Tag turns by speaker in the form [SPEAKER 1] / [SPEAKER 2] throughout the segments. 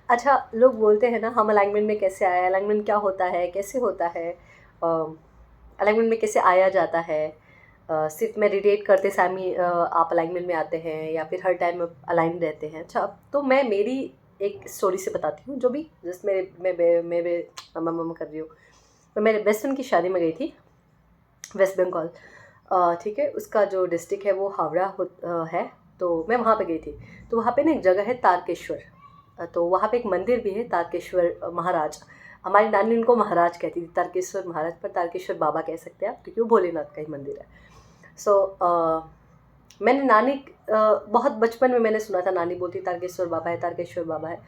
[SPEAKER 1] अच्छा, लोग बोलते हैं ना हम अलाइनमेंट में कैसे आए, अलाइनमेंट क्या होता है, कैसे होता है, अलाइनमेंट में कैसे आया जाता है। सिर्फ मेडिटेट करते समय ही आप अलाइनमेंट में आते हैं या फिर हर टाइम अलाइन रहते हैं। अच्छा, तो मैं मेरी एक स्टोरी से बताती हूँ, जो भी जिसमें मैं मम्मा कर रही हूँ। तो मेरे बेस्ट फ्रेंड की शादी में गई थी, वेस्ट बंगाल। ठीक है, उसका जो डिस्ट्रिक्ट है वो हावड़ा है। तो मैं वहाँ पे गई थी। तो वहाँ पे ना एक जगह है तारकेश्वर। तो वहाँ पे एक मंदिर भी है, तारकेश्वर महाराज। हमारी नानी उनको महाराज कहती थी, तारकेश्वर महाराज, पर तारकेश्वर बाबा कह सकते हैं आप, क्योंकि वो भोलेनाथ का ही मंदिर है। सो मैंने नानी बहुत बचपन में मैंने सुना था, नानी बोलती तारकेश्वर बाबा है, तारकेश्वर बाबा है।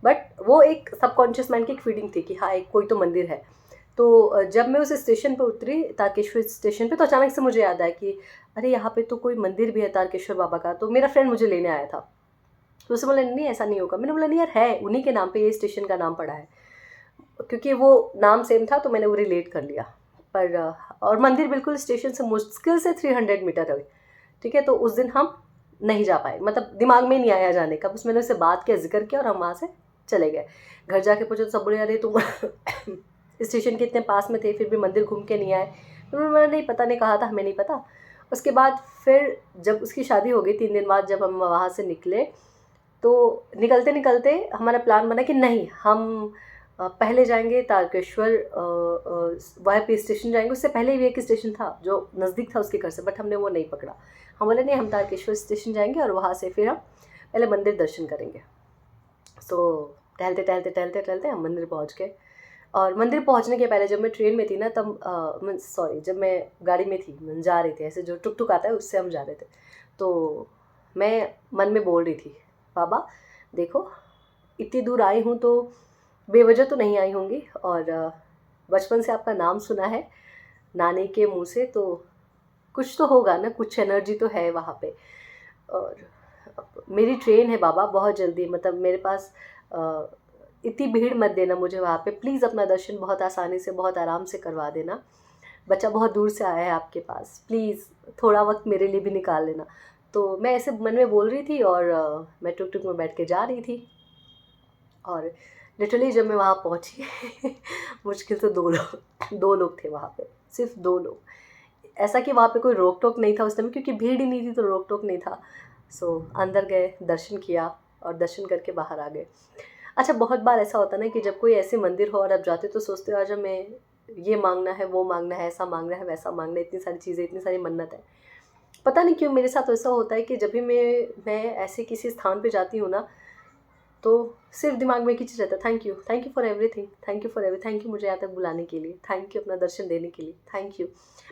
[SPEAKER 1] बट वो एक सबकॉन्शियस माइंड की एक फीलिंग थी कि हाँ, एक कोई तो मंदिर है। तो जब मैं उस स्टेशन पर उतरी, तारकेश्वर स्टेशन पे, तो अचानक से मुझे याद आया कि अरे यहाँ पे तो कोई मंदिर भी है तारकेश्वर बाबा का। तो मेरा फ्रेंड मुझे लेने आया था। तो उसने बोला नहीं, ऐसा नहीं होगा। मैंने बोला नहीं यार, है, उन्हीं के नाम पे ये स्टेशन का नाम पड़ा है। क्योंकि वो नाम सेम था तो मैंने वो रिलेट कर लिया। पर और मंदिर बिल्कुल स्टेशन से मुश्किल से 300 मीटर है। ठीक है, तो उस दिन हम नहीं जा पाए, मतलब दिमाग में नहीं आया जाने का। बस मैंने उससे बात किया, जिक्र किया, और हम वहाँ से चले गए। घर जाके पूछो तो सब बोले अरे तुम स्टेशन के इतने पास में थे फिर भी मंदिर घूम के नहीं आए। तो मैंने नहीं पता, नहीं कहा था, हमें नहीं पता। उसके बाद फिर जब उसकी शादी हो गई 3 दिन बाद, जब हम वहाँ से निकले, तो निकलते निकलते हमारा प्लान बना कि नहीं, हम पहले जाएंगे तारकेश्वर, वहाँ पे स्टेशन जाएंगे। उससे पहले भी एक स्टेशन था जो नज़दीक था उसके घर से, बट हमने वो नहीं पकड़ा। हम बोले नहीं, हम तारकेश्वर स्टेशन जाएंगे और वहाँ से फिर हम पहले मंदिर दर्शन करेंगे। सो टहलते टहलते टहलते टहलते हम मंदिर पहुँच गए। और मंदिर पहुँचने के पहले जब मैं ट्रेन में थी ना, तब सॉरी, जब मैं गाड़ी में थी, जा रही थी, ऐसे जो टुक टुक आता है उससे हम जा रहे थे। तो मैं मन में बोल रही थी, बाबा देखो, इतनी दूर आई हूँ तो बेवजह तो नहीं आई होंगी, और बचपन से आपका नाम सुना है नानी के मुंह से, तो कुछ तो होगा ना, कुछ एनर्जी तो है वहाँ पे। और मेरी ट्रेन है बाबा बहुत जल्दी, मतलब मेरे पास इतनी भीड़ मत देना मुझे वहाँ पे, प्लीज़ अपना दर्शन बहुत आसानी से, बहुत आराम से करवा देना। बच्चा बहुत दूर से आया है आपके पास, प्लीज़ थोड़ा वक्त मेरे लिए भी निकाल लेना। तो मैं ऐसे मन में बोल रही थी, और मैं टुक टुक में बैठ के जा रही थी। और लिटरली जब मैं वहाँ पहुँची मुश्किल से 2 लोग थे वहाँ पे, सिर्फ 2 लोग। ऐसा कि वहाँ पे कोई रोक टोक नहीं था उस टाइम, क्योंकि भीड़ ही नहीं थी तो रोक टोक नहीं था। सो अंदर गए, दर्शन किया, और दर्शन करके बाहर आ गए। अच्छा, बहुत बार ऐसा होता है ना कि जब कोई ऐसे मंदिर हो और आप जाते हो तो सोचते हो आज हमें ये मांगना है, वो मांगना है, ऐसा मांगना है, वैसा मांगना है, इतनी सारी चीज़ें, इतनी सारी मन्नत है। पता नहीं क्यों मेरे साथ ऐसा होता है कि जब भी मैं ऐसे किसी स्थान पे जाती हूँ ना, तो सिर्फ दिमाग में एक ही चीज़ रहता है, thank you for everything, thank you for every, thank you मुझे यहाँ तक बुलाने के लिए, थैंक यू अपना दर्शन देने के लिए, थैंक यू।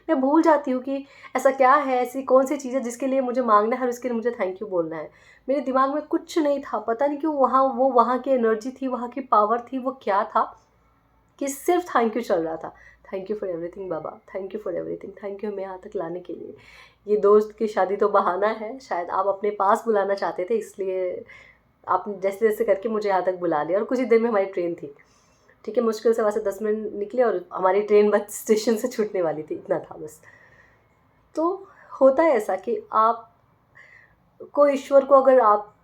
[SPEAKER 1] मैं भूल जाती हूँ कि ऐसा क्या है, ऐसी कौन सी चीज़ है जिसके लिए मुझे मांगना है और उसके लिए मुझे थैंक यू बोलना है। मेरे दिमाग में कुछ नहीं था, पता नहीं क्यों, वहाँ की एनर्जी थी, वहाँ की पावर थी, वो क्या था कि सिर्फ थैंक यू चल रहा था। Thank you for everything Baba, thank you for everything, thank you हमें यहाँ तक लाने के लिए। ये दोस्त की शादी तो बहाना है, शायद आप अपने पास बुलाना चाहते थे, इसलिए आपने जैसे जैसे करके मुझे यहाँ तक बुला लिया। और कुछ ही देर में हमारी ट्रेन थी। ठीक है, मुश्किल से वहाँ से 10 मिनट निकले और हमारी ट्रेन बस स्टेशन से छूटने वाली थी, इतना था बस। तो होता है ऐसा कि आप को ईश्वर को अगर आप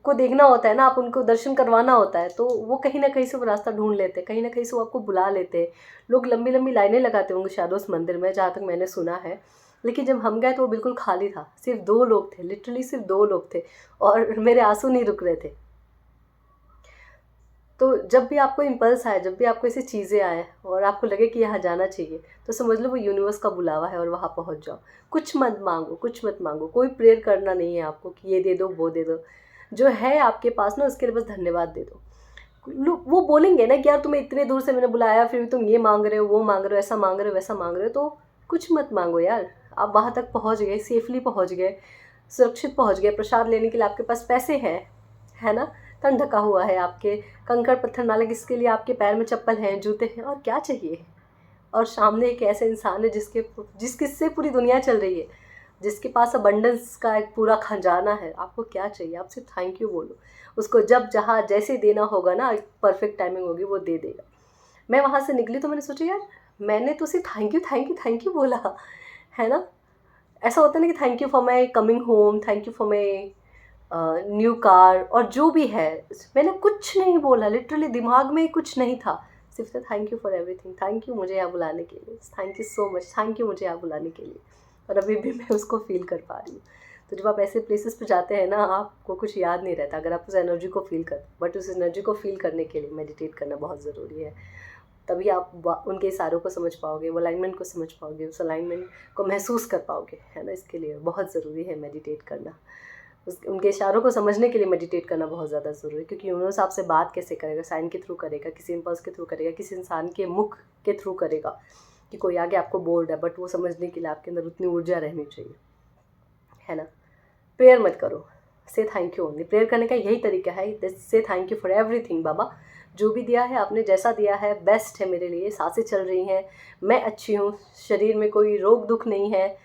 [SPEAKER 1] को देखना होता है ना, आप उनको दर्शन करवाना होता है, तो वो कहीं ना कहीं से वो रास्ता ढूंढ लेते हैं, कहीं ना कहीं से वो आपको बुला लेते हैं। लोग लंबी लंबी लाइनें लगाते होंगे शायद उस मंदिर में, जहाँ तक मैंने सुना है। लेकिन जब हम गए तो वो बिल्कुल खाली था, सिर्फ 2 लोग थे, लिटरली सिर्फ 2 लोग थे। और मेरे आंसू नहीं रुक रहे थे। तो जब भी आपको इम्पल्स आए, जब भी आपको ऐसी चीज़ें आए और आपको लगे कि यहाँ जाना चाहिए, तो समझ लो वो यूनिवर्स का बुलावा है और वहाँ पहुँच जाओ। कुछ मत मांगो, कुछ मत मांगो, कोई प्रेयर करना नहीं है आपको कि ये दे दो, वो दे दो। जो है आपके पास ना, उसके लिए बस धन्यवाद दे दो। वो बोलेंगे ना कि यार तुम्हें इतने दूर से मैंने बुलाया, फिर भी तुम ये मांग रहे हो, वो मांग रहे हो, ऐसा मांग रहे हो, वैसा मांग रहे हो। तो कुछ मत मांगो यार, आप वहाँ तक पहुँच गए, सेफली पहुँच गए, सुरक्षित पहुँच गए। प्रसाद लेने के लिए आपके पास पैसे हैं, है ना, तन ढका हुआ है, आपके कंकड़ पत्थर ना लगे इसके लिए आपके पैर में चप्पल हैं, जूते हैं, और क्या चाहिए। और सामने एक ऐसे इंसान है जिसके से पूरी दुनिया चल रही है, जिसके पास अबंडेंस का एक पूरा खजाना है। आपको क्या चाहिए, आप सिर्फ थैंक यू बोलो। उसको जब जहाँ जैसे देना होगा ना, परफेक्ट टाइमिंग होगी, वो दे देगा। मैं वहाँ से निकली तो मैंने सोचा यार, मैंने तो सिर्फ thank you thank you thank you बोला, है ना। ऐसा होता है ना कि thank you for my coming home, thank you for my new car और जो भी है, मैंने कुछ नहीं बोला, लिटरली दिमाग में कुछ नहीं था, सिर्फ thank you for everything, thank you मुझे यहाँ बुलाने के लिए, thank you so much, thank you मुझे यहाँ बुलाने के लिए। और अभी भी मैं उसको फील कर पा रही हूँ। तो जब आप ऐसे प्लेसेस पे जाते हैं ना, आपको कुछ याद नहीं रहता अगर आप उस एनर्जी को फील करते, बट उस एनर्जी को फील करने के लिए मेडिटेट करना बहुत ज़रूरी है। तभी आप उनके इशारों को समझ पाओगे, वो अलाइनमेंट को समझ पाओगे, उस अलाइनमेंट को महसूस कर पाओगे, है ना। इसके लिए बहुत ज़रूरी है मेडिटेट करना। उनके इशारों को समझने के लिए मेडिटेट करना बहुत ज़्यादा ज़रूरी है, क्योंकि यूनिवर्स आपसे बात कैसे करेगा, साइन के थ्रू करेगा, किसी इम्पल्स के थ्रू करेगा, किसी इंसान के मुख के थ्रू करेगा, कि कोई आगे आपको बोल रहा है, बट वो समझने के लिए आपके अंदर उतनी ऊर्जा रहनी चाहिए, है ना। प्रेयर मत करो, से थैंक यू ओनली। प्रेयर करने का यही तरीका है, से थैंक यू फॉर एवरीथिंग बाबा, जो भी दिया है आपने, जैसा दिया है बेस्ट है मेरे लिए, सांसें चल रही हैं, मैं अच्छी हूँ, शरीर में कोई रोग दुख नहीं है,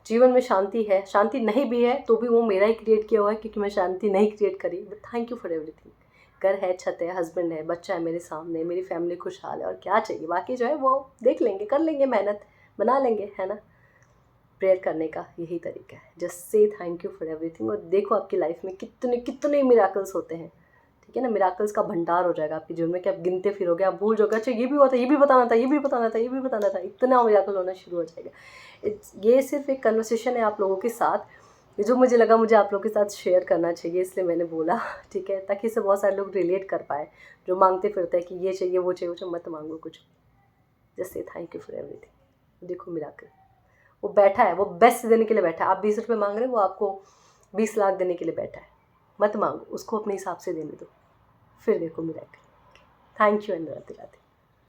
[SPEAKER 1] जीवन में शांति है, शांति नहीं भी है तो भी वो मेरा ही क्रिएट किया हुआ है, क्योंकि मैं शांति नहीं क्रिएट करी, but thank you for everything. घर है, छत है, हस्बैंड है, बच्चा है मेरे सामने, मेरी फैमिली खुशहाल है, और क्या चाहिए, बाकी जो है वो देख लेंगे, कर लेंगे, मेहनत बना लेंगे, है ना। प्रेयर करने का यही तरीका है, just say thank you for everything. और देखो आपकी लाइफ में कितने कितने मिराकल्स होते हैं, ठीक है ना। मिराकल्स का भंडार हो जाएगा आपके जीवन में, कि आप गिनते फिरोगे, आप भूल जाओगे, अच्छा ये भी हुआ था, ये भी बताना था, ये भी बताना था, ये भी बताना था, इतना मिराकल होना शुरू हो जाएगा। ये सिर्फ एक कन्वर्सेशन है आप लोगों के साथ, जो मुझे लगा मुझे आप लोगों के साथ शेयर करना चाहिए, इसलिए मैंने बोला, ठीक है, ताकि इससे बहुत सारे लोग रिलेट कर पाए, जो मांगते फिरते हैं कि ये चाहिए वो चाहिए, वो चाहिए, मत मांगो कुछ, just say thank you for everything. देखो मिराकल, वो बैठा है, वो बेस्ट देने के लिए बैठा है। आप 20 रुपये मांग रहे हैं, वो आपको 20 लाख देने के लिए बैठा है। मत मांगो, उसको अपने हिसाब से देने दो, फिर देखो miracle. Thank you and Radhe Radhe.